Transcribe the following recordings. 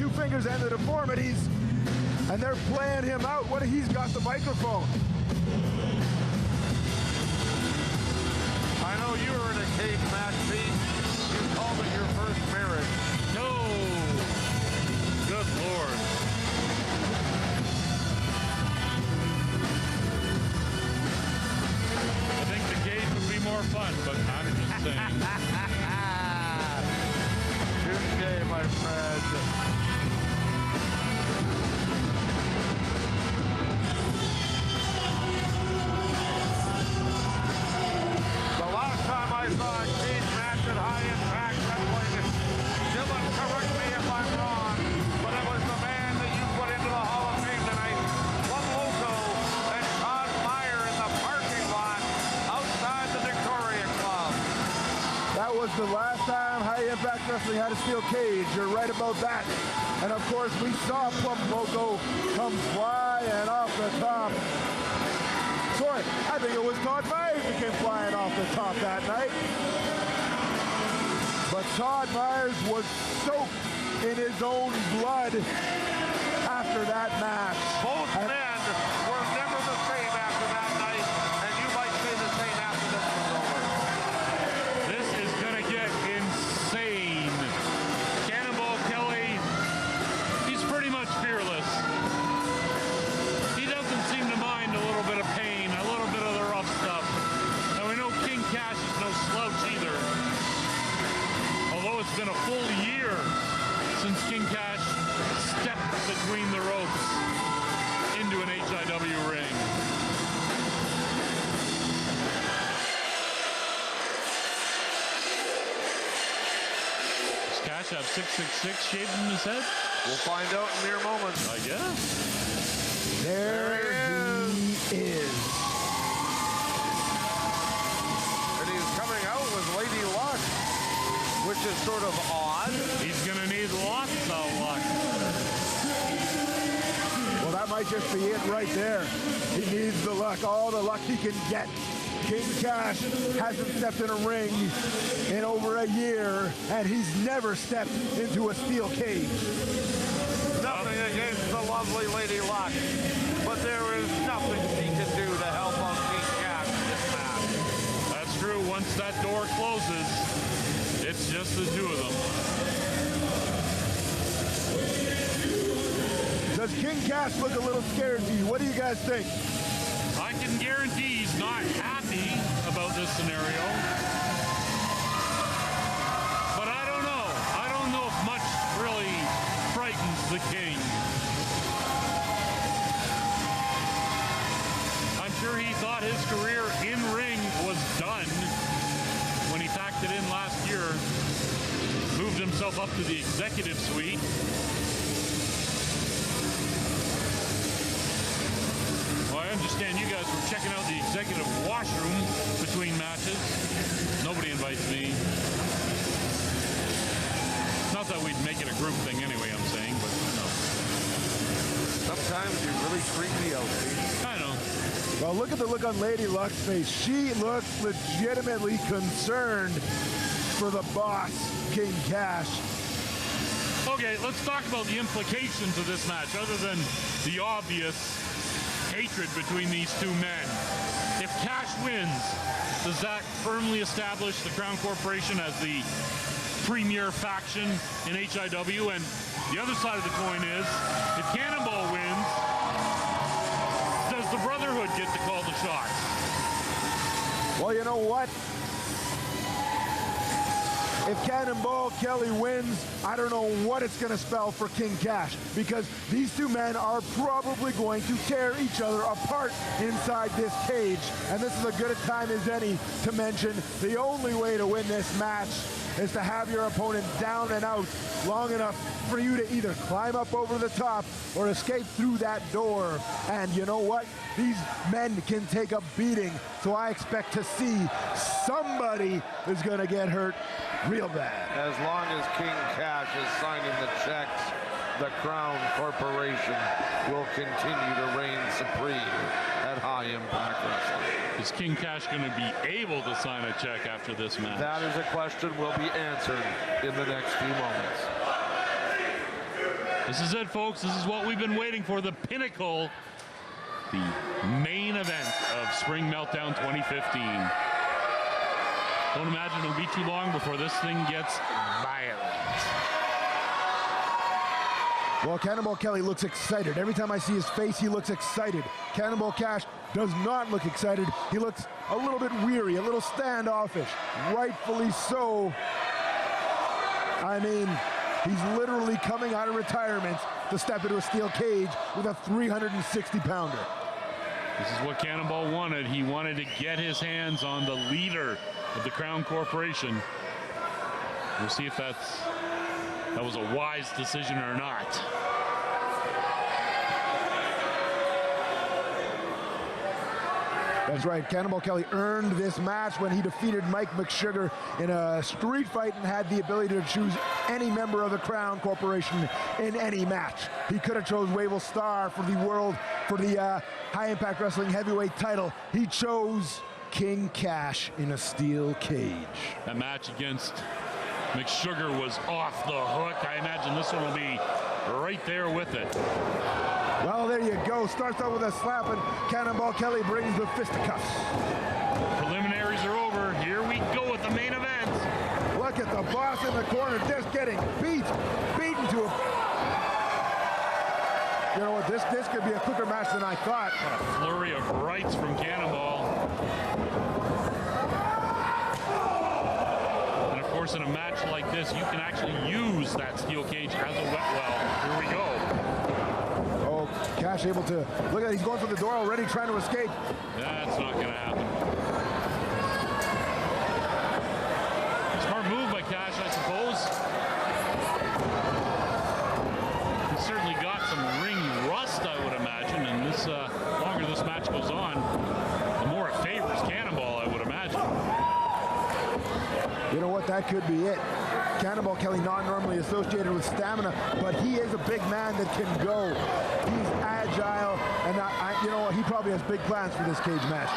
two fingers and the deformities, and they're playing him out. What? He's got the microphone. I know you were in a cage match, Pete. You called it your first marriage. No. Good Lord. I think the cage would be more fun, but I'm just saying. Touché, my friend. The last time I saw a cage match at High Impact Wrestling, Dylan, correct me if I'm wrong, but it was the man that you put into the Hall of Fame tonight, one loco, and Todd Meyer in the parking lot outside the Victoria Club. That was the last time High Impact Wrestling had a steel cage. You're right about that. And of course, we saw Plump Loco come flying off the top. Sorry, I think it was Todd Myers who came flying off the top that night. But Todd Myers was soaked in his own blood after that match. Both men were never the same after that night, and you might say the same after this one's over. This is going to get insane. Cannonball Kelly, he's pretty much fearless. He doesn't seem to mind a little bit of pain, a little bit of the rough stuff. And we know King Kash is no slouch either. Although it's been a full year since King Kash stepped between the ropes into an HIW ring. Does Kash have 666 shaved in his head? We'll find out in mere moments. I guess. There he is. And he's coming out with Lady Luck, which is sort of odd. He's going to need lots of luck. Well, that might just be it right there. He needs the luck, all the luck he can get. King Kash hasn't stepped in a ring in over a year, and he's never stepped into a steel cage. Nothing against the lovely Lady Luck, but there is nothing she can do to help out King Kash in this match. That's true. Once that door closes, it's just the two of them. Does King Kash look a little scared to you? What do you guys think? I can guarantee he's not happy about this scenario. But I don't know. I don't know if much really frightens the king. I'm sure he thought his career in ring was done when he packed it in last year, moved himself up to the executive suite. Well, I understand you guys were checking out the executive washroom between matches. Nobody invites me. Not that we'd make it a group thing anyway, I'm saying, but no. Sometimes you really freak me out, Pete. I know. Well, look at the look on Lady Luck's face. She looks legitimately concerned for the boss, King Kash. Okay, let's talk about the implications of this match, other than the obvious hatred between these two men. If Kash wins, does that firmly establish the Crown Corporation as the premier faction in HIW? And the other side of the coin is, if Cannonball wins, does the Brotherhood get to call the shots? Well, you know what? If Cannonball Kelly wins, I don't know what it's going to spell for King Kash, because these two men are probably going to tear each other apart inside this cage. And this is as good a time as any to mention the only way to win this match is to have your opponent down and out long enough for you to either climb up over the top or escape through that door. And you know what? These men can take a beating, so I expect to see somebody is going to get hurt real bad. As long as King Kash is signing the checks, the Crown Corporation will continue to reign supreme at High Impact Wrestling. Is King Kash going to be able to sign a check after this match? That is a question will be answered in the next few moments. This is it, folks. This is what we've been waiting for. The pinnacle, the main event of Spring Meltdown 2015. Don't imagine it'll be too long before this thing gets violent. Well, Cannonball Kelly looks excited. Every time I see his face, he looks excited. Cannonball Kash does not look excited. He looks a little bit weary, a little standoffish. Rightfully so. I mean, he's literally coming out of retirement to step into a steel cage with a 360-pounder. This is what Cannonball wanted. He wanted to get his hands on the leader of the Crown Corporation. We'll see if that was a wise decision or not. That's right. Cannonball Kelly earned this match when he defeated Mike McSugar in a street fight and had the ability to choose any member of the Crown Corporation in any match. He could have chose Wavell Star for the High Impact Wrestling Heavyweight title. He chose King Kash in a steel cage. That match against McSugar was off the hook. I imagine this one will be right there with it. Well, there you go. Starts out with a slap, and Cannonball Kelly brings the fisticuffs. Preliminaries are over. Here we go with the main event. Look at the boss in the corner just getting beaten to a... You know what, this could be a quicker match than I thought. What a flurry of rights from Cannonball. And of course, in a match like this, you can actually use that steel cage as a wet well. Here we go. Oh, Kash able to... Look at it, he's going for the door already, trying to escape. That's not going to happen. Smart move by Kash, I suppose. He certainly got some ring rust, I would imagine, and this longer this match goes on, the more it favors Cannonball, I would imagine. You know what, that could be it. Cannonball Kelly not normally associated with stamina, but he is a big man that can go. He's agile, and you know what, he probably has big plans for this cage match.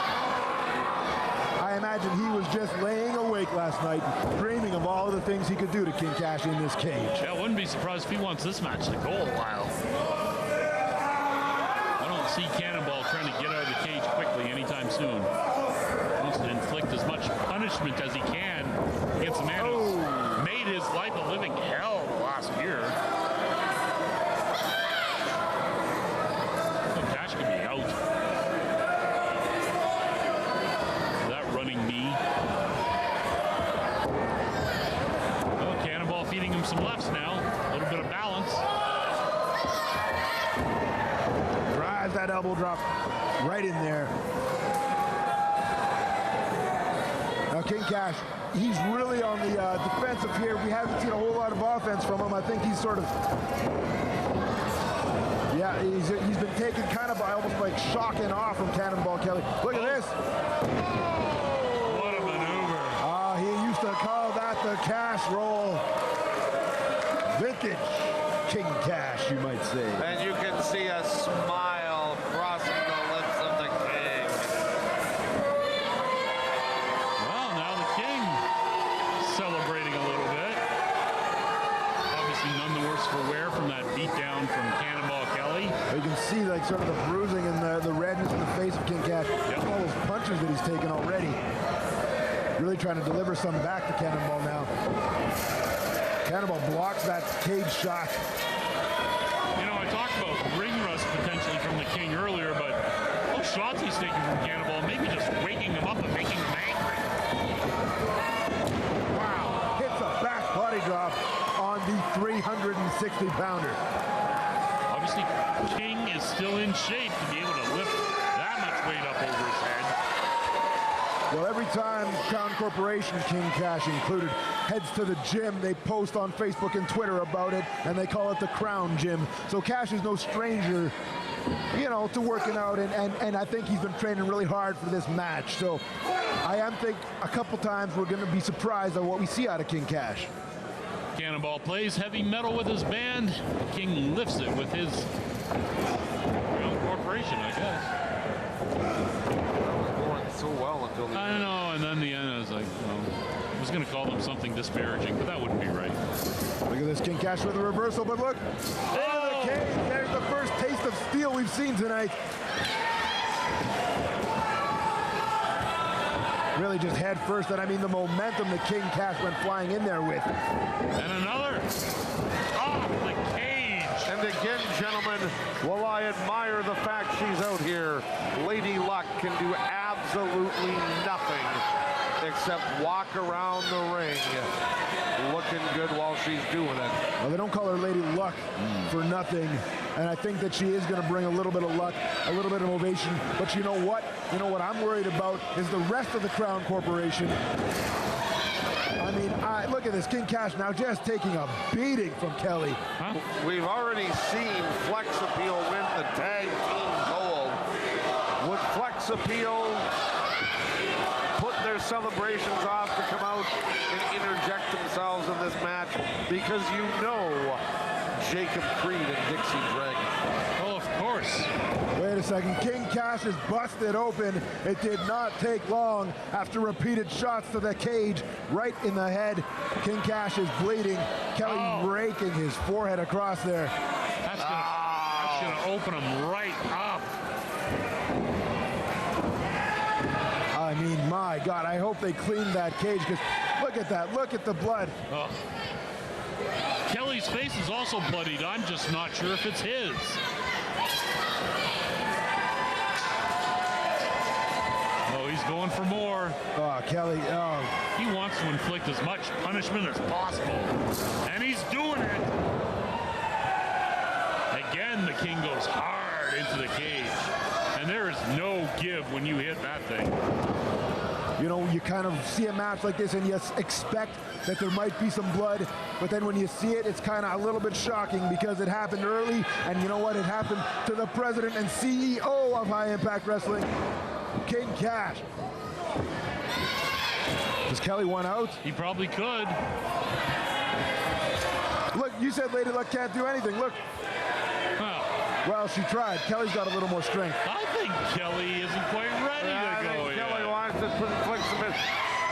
I imagine he was just laying awake last night, dreaming of all the things he could do to King Kash in this cage. Yeah, I wouldn't be surprised if he wants this match to go a while. I don't see Cannonball trying to get out of the cage quickly anytime soon. He wants to inflict as much punishment as he can against the man who's made his life a living hell last year. So Kash could be out. That running knee. Oh, Cannonball feeding him some lefts now. A little bit of balance. Drives that elbow drop right in there. Now King Kash, he's really on the defensive here. We haven't seen a whole lot of offense from him. I think he's sort of... Yeah, he's been taken kind of by almost like shock and awe from Cannonball Kelly. Look at this. What a maneuver. He used to call that the Kash roll. Vintage King Kash, you might say. And you can see a smile crossing the lips of the king. Well, now the king celebrating a little bit. Obviously none the worse for wear from that beatdown from Cannonball Kelly. You can see like sort of the bruising and the redness in the face of King Kash. Yep. All those punches that he's taken already. Really trying to deliver some back to Cannonball now. Cannonball blocks that cage shot. You know, I talked about ring rust potentially from the king earlier, but those shots he's taking from Cannonball, maybe just waking him up and making him angry. Wow, hits a back body drop on the 360-pounder. Obviously, King is still in shape to be able to lift that much weight up over his head. Well, every time Crown Corporation, King Kash included, heads to the gym, they post on Facebook and Twitter about it, and they call it the Crown Gym. So Kash is no stranger, you know, to working out, and I think he's been training really hard for this match. So I think a couple times we're going to be surprised at what we see out of King Kash. Cannonball plays heavy metal with his band. King lifts it with his Crown Corporation, I guess. So well until the I don't know, and then the end I was like, well, I was going to call them something disparaging, but that wouldn't be right. Look at this, King Kash with a reversal, but look. Oh! the cage. There's the first taste of steel we've seen tonight. Really just head first, and I mean the momentum that King Kash went flying in there with. And another off the cage. And again, gentlemen, while I admire the fact she's out here, Lady Luck can do absolutely nothing except walk around the ring looking good while she's doing it. Well, they don't call her Lady Luck for nothing, and I think that she is going to bring a little bit of luck, a little bit of ovation. But you know what? You know what I'm worried about is the rest of the Crown Corporation. I mean, look at this. King Kash now just taking a beating from Kelly. Huh? We've already seen Flex Appeal win the tag team gold. Would Flex Appeal put their celebrations off to come out and interject themselves in this match? Because you know Jacob Creed and Dixie Dragon. Well, of course. Wait a second. King Kash is busted open. It did not take long after repeated shots to the cage right in the head. King Kash is bleeding. Kelly raking his forehead across there. That's gonna open him right up. I mean, my God, I hope they clean that cage, because look at that. Look at the blood. Oh. Kelly's face is also bloodied. I'm just not sure if it's his. Oh, he's going for more. Oh, Kelly. Oh. He wants to inflict as much punishment as possible. And he's doing it. Again, the King goes hard into the cage. And there is no give when you hit that thing. You know, you kind of see a match like this and you expect that there might be some blood, but then when you see it, it's kind of a little bit shocking because it happened early, and you know what? It happened to the president and CEO of High Impact Wrestling, King Kash. Does Kelly want out? He probably could. Look, you said Lady Luck can't do anything. Look. Well, she tried. Kelly's got a little more strength. I think Kelly isn't quite ready to go yet. Kelly wants to inflict some.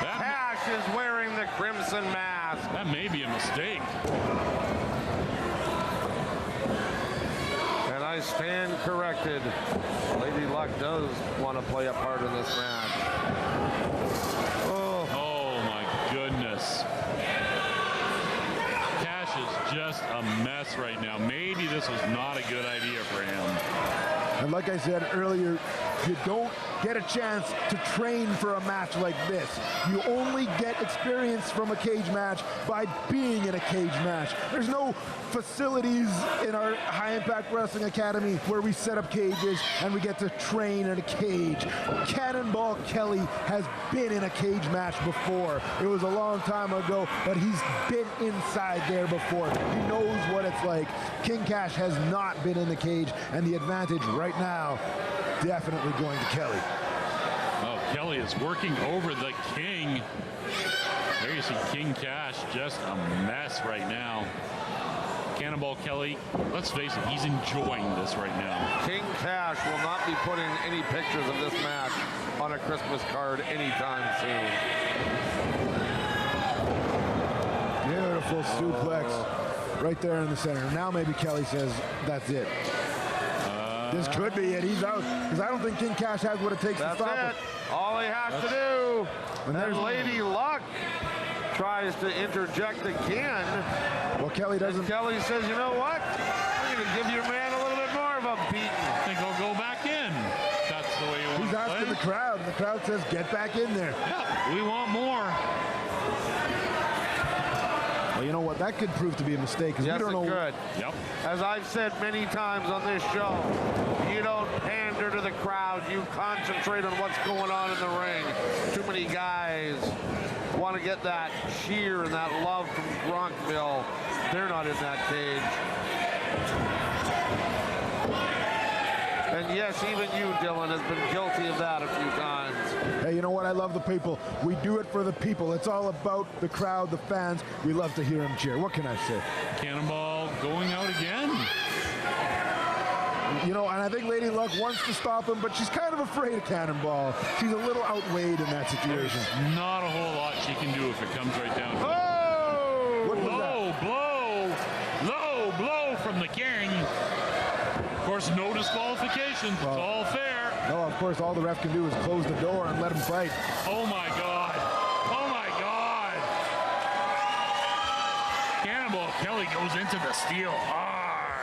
Kash is wearing the crimson mask. That may be a mistake. And I stand corrected. Lady Luck does want to play a part in this match. Oh my goodness. Kash is just a mess right now. Maybe this was not a good idea for him. And like I said earlier, you don't get a chance to train for a match like this. You only get experience from a cage match by being in a cage match. There's no facilities in our High Impact Wrestling Academy where we set up cages and we get to train in a cage. Cannonball Kelly has been in a cage match before. It was a long time ago, but he's been inside there before. He knows what it's like. King Kash has not been in the cage, and the advantage right now definitely going to Kelly. Oh, Kelly is working over the King. There you see King Kash, just a mess right now. Cannonball Kelly, let's face it, he's enjoying this right now. King Kash will not be putting any pictures of this match on a Christmas card anytime soon. Beautiful suplex right there in the center. Now maybe Kelly says that's it. This could be it. He's out, because I don't think King Kash has what it takes to stop him. All he has to do. And there's Lady Luck tries to interject again. Well, Kelly doesn't. And Kelly says, you know what? I'm going to give your man a little bit more of a beating. I think I'll go back in. That's the way you want He's to asking play. the crowd, and the crowd says, get back in there. Yeah, we want more. Well, you know what? That could prove to be a mistake, because Yes, we don't know. it could. Yep. As I've said many times on this show, you don't pander to the crowd. You concentrate on what's going on in the ring. Too many guys want to get that cheer and that love from Gronkville. They're not in that cage. And yes, even you, Dylan, has been guilty of that a few times. Hey, you know what? I love the people. We do it for the people. It's all about the crowd, the fans. We love to hear them cheer. What can I say? Cannonball going out again. You know, and I think Lady Luck wants to stop him, but she's kind of afraid of Cannonball. She's a little outweighed in that situation. Not a whole lot she can do if it comes right down to it. Oh! What was Low that? blow. Low blow from the the King. Of course, no disqualification. It's all fair. No, of course, all the ref can do is close the door and let him fight. Oh my God. Oh my God. Cannonball Kelly goes into the steel hard.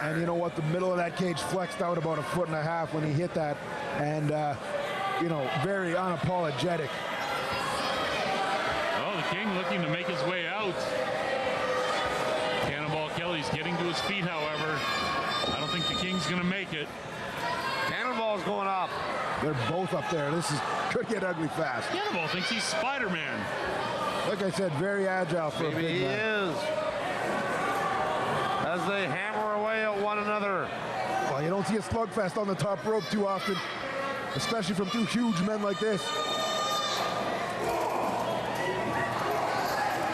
And you know what? The middle of that cage flexed out about 1.5 feet when he hit that. And, you know, very unapologetic. Oh, the King looking to make his way out. Cannonball Kelly's getting to his feet, however. I don't think the King's going to make it. Cannonball's going up. They're both up there. This could get ugly fast. Cannonball thinks he's Spider-Man. Like I said, very agile for a Maybe big he man. is. As they hammer away at one another. Well, you don't see a slugfest on the top rope too often, especially from two huge men like this.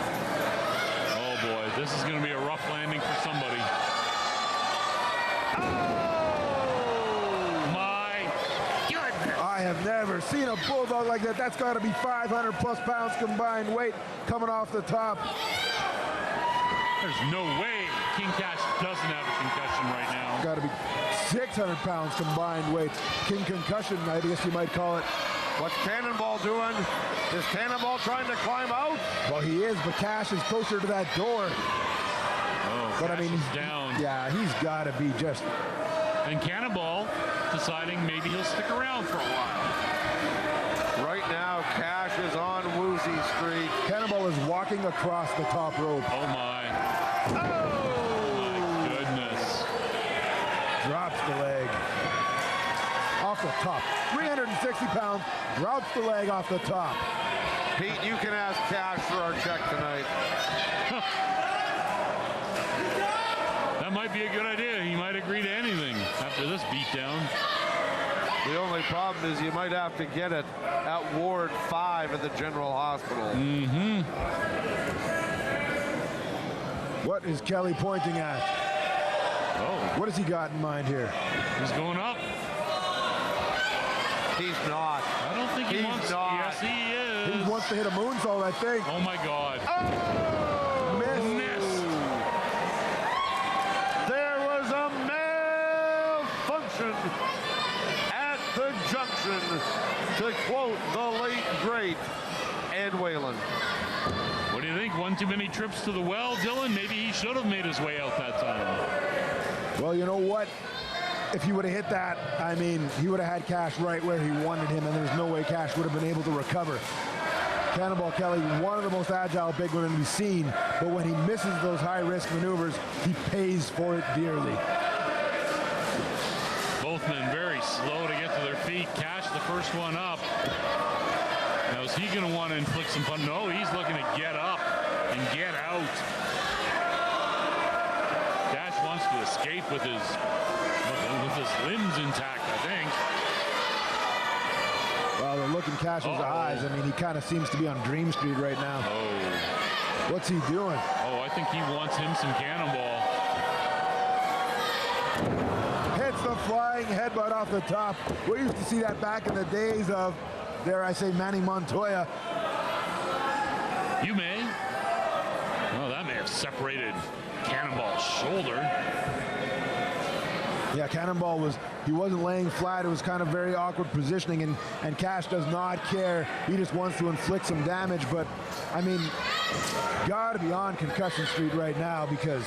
Oh boy, this is going to be a rough landing for somebody. Oh my goodness! I have never seen a bulldog like that. That's got to be 500 plus pounds combined weight coming off the top. There's no way King Kash doesn't have a concussion right now. Got to be 600 pounds combined weight. King concussion, I guess you might call it. What's Cannonball doing? Is Cannonball trying to climb out? Well, he is, but Kash is closer to that door. Oh, But I Kash mean, is down. Yeah, he's got to be just. And Cannonball deciding maybe he'll stick around for a while. Right now, Kash is on Woozy Street. Cannonball is walking across the top rope. Oh my. Oh! My goodness. Drops the leg. Off the top. 360 pounds. Drops the leg off the top. Pete, you can ask Kash for our check tonight. That might be a good idea. He might agree to anything after this beatdown. The only problem is you might have to get it at Ward 5 at the General Hospital. Mm-hmm. What is Kelly pointing at? Oh, What has he got in mind here? he's going up. He's not. I don't think he He's wants. not. Yes, he is. He wants to hit a moonsault, I think. Oh my God. Miss. There was a malfunction at the junction, to quote the late, great Ed Whalen. What do you think? One too many trips to the well, Dylan? Maybe he should have made his way out that time. Well, you know what? If he would have hit that, I mean, he would have had Kash right where he wanted him, and there's no way Kash would have been able to recover. Cannonball Kelly, one of the most agile big men we've seen, but when he misses those high-risk maneuvers, he pays for it dearly. Both men very slow to get to their feet. Kash the first one up. Now is he going to want to inflict some punch? No, he's looking to get up and get out. Kash wants to escape with his limbs intact, I think. Well, the look in Cash's eyes, I mean, he kind of seems to be on Dream Street right now. Oh. What's he doing? Oh, I think he wants him some Cannonball. Hits the flying headbutt off the top. We used to see that back in the days of, dare I say, Manny Montoya. You may. Well, that may have separated Cannonball's shoulder. Yeah, Cannonball he wasn't laying flat. It was kind of very awkward positioning, and Kash does not care. He just wants to inflict some damage, but, I mean, got to be on concussion street right now because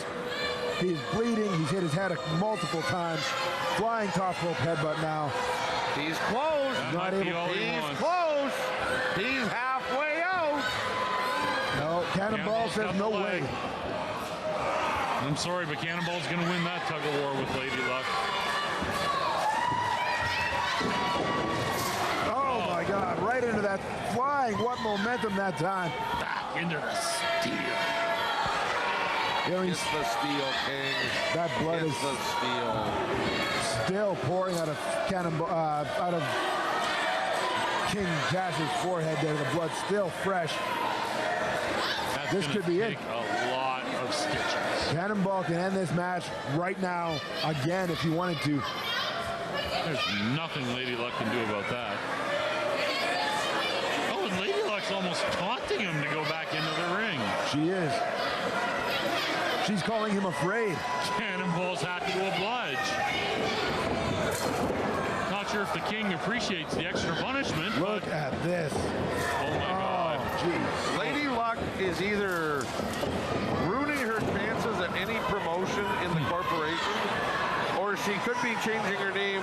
he's bleeding. He's hit his head multiple times. Flying top rope headbutt now. He's close. He's close. He's halfway out. No, Cannonball says no way. I'm sorry, but Cannonball's going to win that tug of war with Lady Luck. Oh my God, right into that flying. What momentum that time. Back into the steel. You know, It's the steel, King. that blood It's is the steel. still pouring out of Cannonball, out of King Kash's forehead there. The blood's still fresh. This could be it. A lot of stitches. Cannonball can end this match right now again if he wanted to. There's nothing Lady Luck can do about that. Oh, and Lady Luck's almost taunting him to go back into the ring. She is. She's calling him afraid. Cannonball's happy to oblige. Not sure if the king appreciates the extra punishment. Look at this. Oh my God. Jeez. Lady Luck is either ruining her chances at any promotion in the corporation, or she could be changing her name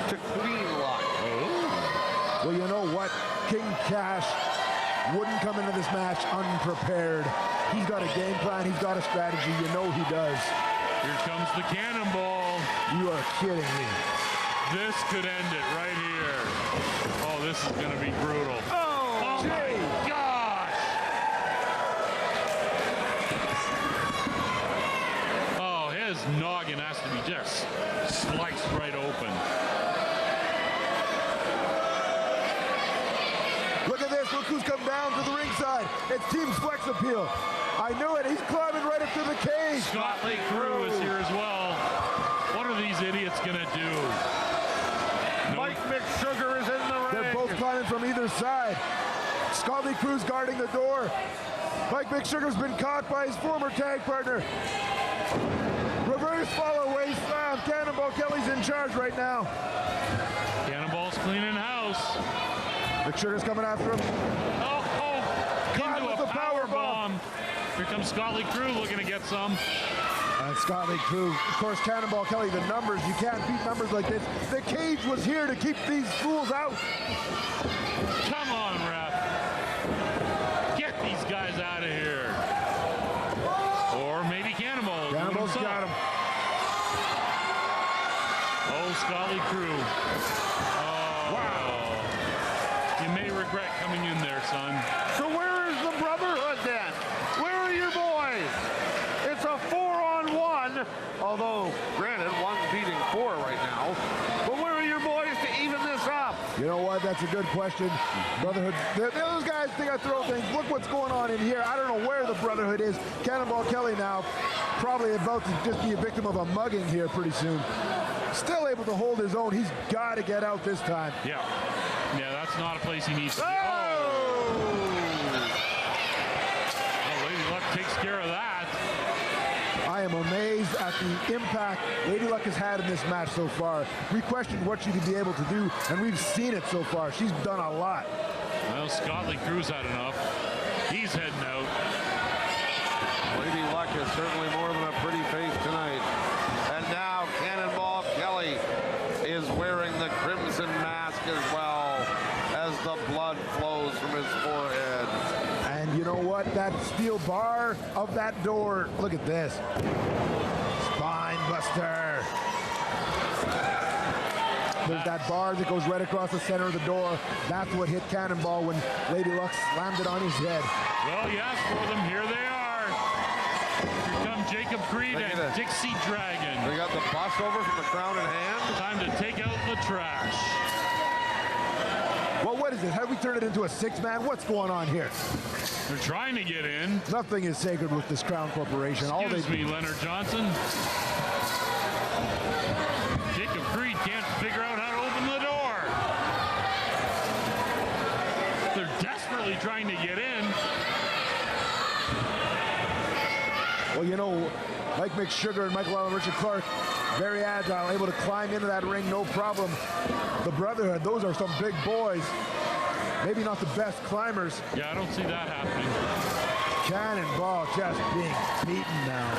to Queen Luck. Oh. Well, you know what? King Kash wouldn't come into this match unprepared. He's got a game plan. He's got a strategy. You know he does. Here comes the Cannonball. You are kidding me. This could end it right here. Oh, this is going to be brutal. Oh, my gosh! Oh, his noggin has to be just sliced right open. Look at this. Look who's come down to the ringside. It's Team Flex Appeal. I knew it. He's climbing right up to the cage. Scott Lee Crew is here as well. What are these idiots going to do? Mike McSugar is in the ring. They're both climbing from either side. Scott Lee Crew's guarding the door. Mike McSugar's been caught by his former tag partner. Reverse follow waist slam. Cannonball Kelly's in charge right now. Cannonball's cleaning house. McSugar's coming after him. Into with a the power bomb. Here comes Scott Lee Crew looking to get some. And Scott Lee Crew, of course, Cannonball Kelly, the numbers, you can't beat numbers like this. The cage was here to keep these fools out. Come on, ref. Get these guys out of here. Or maybe Cannonball. Cannonball's got him. Oh, Scott Lee Crew. Oh, wow. You may regret coming in there, son. So where is the brotherhood then? Where are your boys? It's a 4-on-1, although granted, one's beating 4 right now. But where are your boys to even this up? You know what? That's a good question. Brotherhood, those guys think I throw things. Look what's going on in here. I don't know where the Brotherhood is. Cannonball Kelly now probably about to just be a victim of a mugging here pretty soon. Still able to hold his own. He's got to get out this time. Yeah. Yeah, that's not a place he needs to be. Lady Luck takes care of that. I am amazed at the impact Lady Luck has had in this match so far. We questioned what she could be able to do, and we've seen it so far. She's done a lot. Well, Scott Lee Crew's had enough. He's heading out. Lady Luck is certainly more than a pretty face tonight. And now Cannonball Kelly is wearing the crimson mask as well as the blood flows from his forehead. And you know what? That steel bar of that door, look at this. Spine buster. There's that bar that goes right across the center of the door. That's what hit Cannonball when Lady Luck slammed it on his head. Well, you asked for them. Here they are. Here come Jacob Creed and Dixie Dragon. They got the bus over from the Crown in hand. Time to take out the trash. Well, what is it? Have we turned it into a six-man? What's going on here? They're trying to get in. Nothing is sacred with this Crown Corporation. Excuse me, Leonard Johnson. Jacob Creed can't figure out how to open the door. They're desperately trying to get in. Well, you know, Mike McSugar and Michael Allen Richard Clark, very agile, able to climb into that ring, no problem. The Brotherhood, those are some big boys. Maybe not the best climbers. Yeah, I don't see that happening. Cannonball just being beaten now.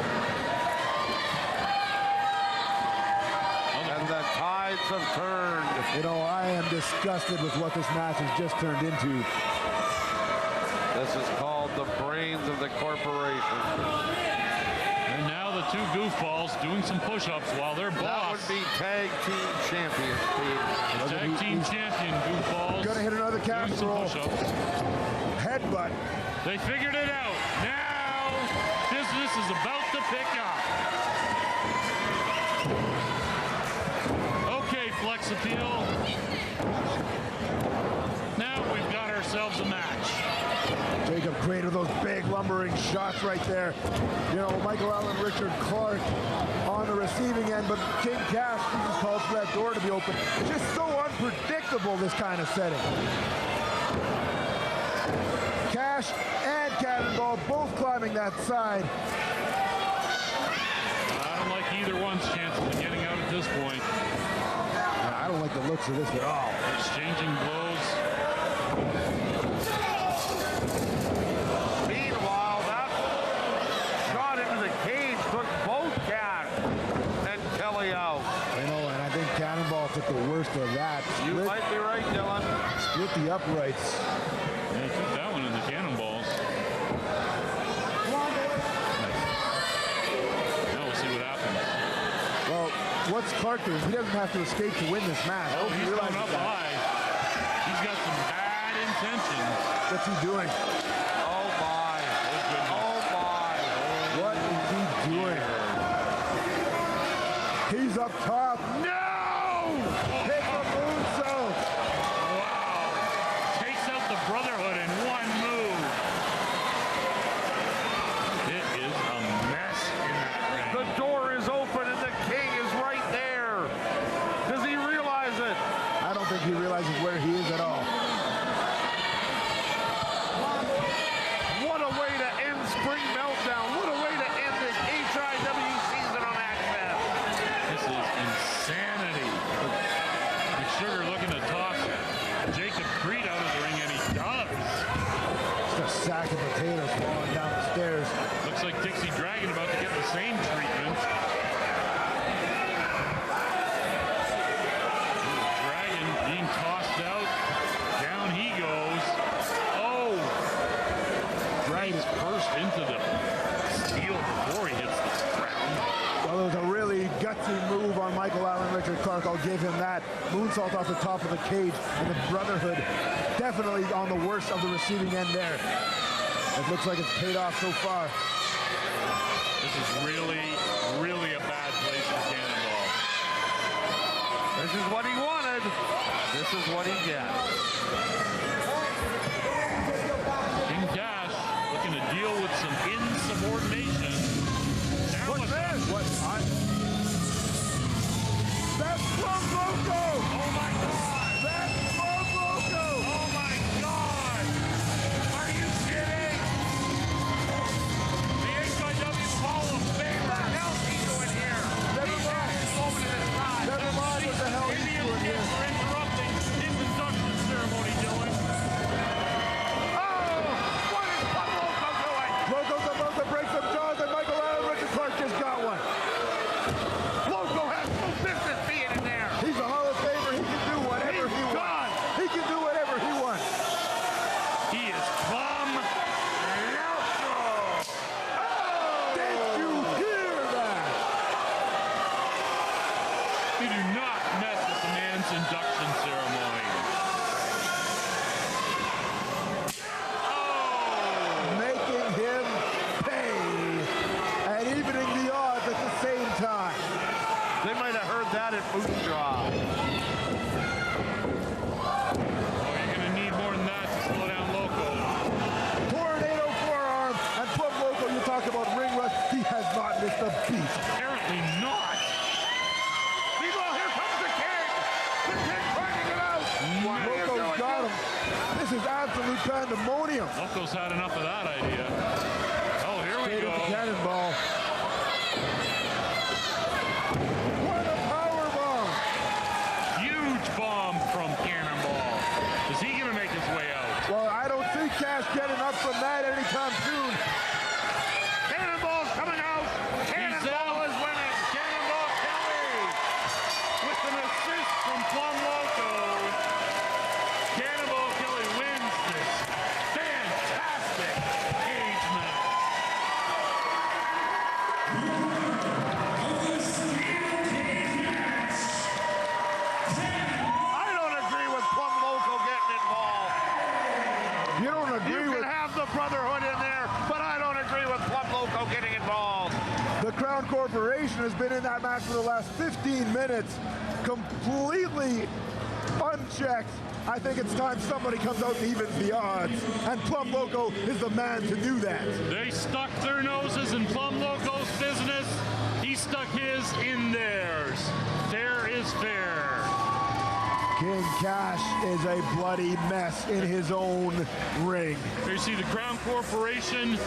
And the tides have turned. You know, I am disgusted with what this match has just turned into. This is called the brains of the corporation. And now the two goofballs doing some push-ups while their boss. That would be tag team champions, Steve. The tag team champion goofballs. Gonna hit another calf roll. Headbutt. They figured it out. Now this is about to pick up. Okay, Flex Appeal. Now we've got ourselves a match. Jacob Creed with those big lumbering shots right there. You know, Michael Allen, Richard Clark on the receiving end, but King Kash just called for that door to be open. Just so unpredictable, this kind of setting. Kash and Cannonball both climbing that side. either one's chances of getting out at this point. I don't like the looks of this at all. Exchanging blows. Meanwhile, that shot into the cage took both Kash and Kelly out. You know, and I think Cannonball took the worst of that. You might be right, Dylan. Split the uprights. Yeah, he took that one in the cannonballs. Now we'll see what happens. Well, what's Clark doing? He doesn't have to escape to win this match. Oh, he's going up high. He's got some bad intentions. What's he doing? Oh, my. Oh, my. What is he doing? He's up top. No! Hit the moonsault. Wow. Takes out the Brotherhood in one move. It is a mess in that ring. The door is open and the king is right there. Does he realize it? I don't think he realizes where he is at all. What a way to end Spring Meltdown. What a way to end this HIW season on Access. This is insanity. McSugar looking to toss Jacob Creed out of the ring, and he does. Just a sack of potatoes falling down the stairs. Looks like Dixie Dragon about to get the same treatment. Dragon being tossed out. Down he goes. Oh! Dragon's burst into the steel before he hits the ground. Well, it was a really gutsy move on Michael Allen Richard Clark. I'll give him that. Moonsault off the top of the cage, and the Brotherhood definitely on the worst of the receiving end there. It looks like it's paid off so far. This is really, really a bad place for Cannonball. This is what he wanted. This is what he gets. King Kash looking to deal with some insubordination. Now What's this? What? That's from Loco! Oh my God! That's from Loco! Oh my God! Are you kidding? The HIW Hall of Famer. What the hell's he doing here? Never He's mind. had his moment in his time. Never mind what the hell he's Indian doing kids here. are interrupting his induction ceremony, Dylan. Oh! What is Loco doing? Loco's about to break some jaws, and Michael Allen Richard Clark just got one. Loco has no business being in there. He's a Hall of Famer. He can do whatever he He's wants. done. He can do whatever he wants. He is plumb loco. Did you hear that? You do not mess with the man's induction ceremony. Oh! Making him pay and evening the odds at the same time. They might have heard that at Moondraw. Oh, you're going to need more than that to slow down Loco. Tornado forearm and Plum Loco. You talk about ring rust. He has not missed a beat. Apparently not. Meanwhile, here comes the king. The king finding it out. What are you Loco's doing? got him. This is absolute pandemonium. Loco's had enough of that idea. Oh, here we Straight go. into Cannonball. What a power bomb. Huge bomb from Cannonball. Is he going to make his way out? Well, I don't see Cash getting up from that anytime soon. Cannonball's coming out. Cannonball out. is winning. Cannonball Kelly with an assist from Plum Loco. Cannonball Kelly wins this fantastic cage match. I don't agree with Plum Loco getting involved. You don't agree You with can have the Brotherhood in there, but I don't agree with Plum Loco getting involved. the Crown Corporation has been in that match for the last 15 minutes, completely unchecked. I think it's time somebody comes out and evens the odds, and Plum Loco is the man to do that. They stuck their noses in Plum Loco's business. He stuck his in theirs. Fair is fair. King Kash is a bloody mess in his own ring. There you see the Crown Corporation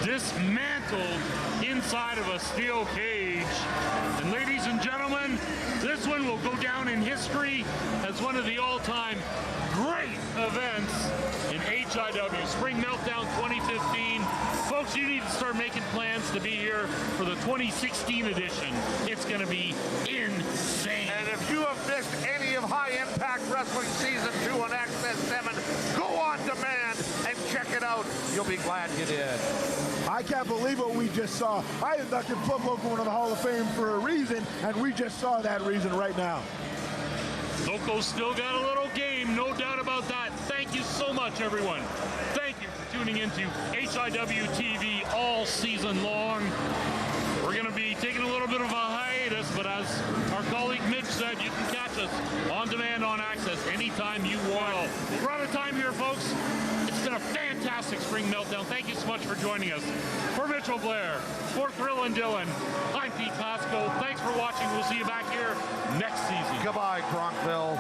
dismantled inside of a steel cage. And ladies and gentlemen, this one will go down in history as one of the all-time great events in HIW. Spring Meltdown 2015. Folks, you need to start making plans to be here for the 2016 edition. It's going to be insane. And if you have missed any of High Impact Wrestling Season 2 on Access 7, go on demand and check it out. You'll be glad you did. I can't believe what we just saw. I inducted Flip Loco into the Hall of Fame for a reason, and we just saw that reason right now. Loco's still got a little game, no doubt about that. Thank you so much, everyone. Thank you for tuning into HIW TV all season long. We're going to be taking a little bit of a hiatus, but as our colleague Mitch said, you can catch us on demand on Access anytime you want. We're out of time here, folks. It's been a fantastic Spring Meltdown. Thank you so much for joining us. For Mitchell Blair, for Thrill and Dylan, I'm Pete Pasco. Thanks for watching. We'll see you back here next season. Goodbye, Gronkville.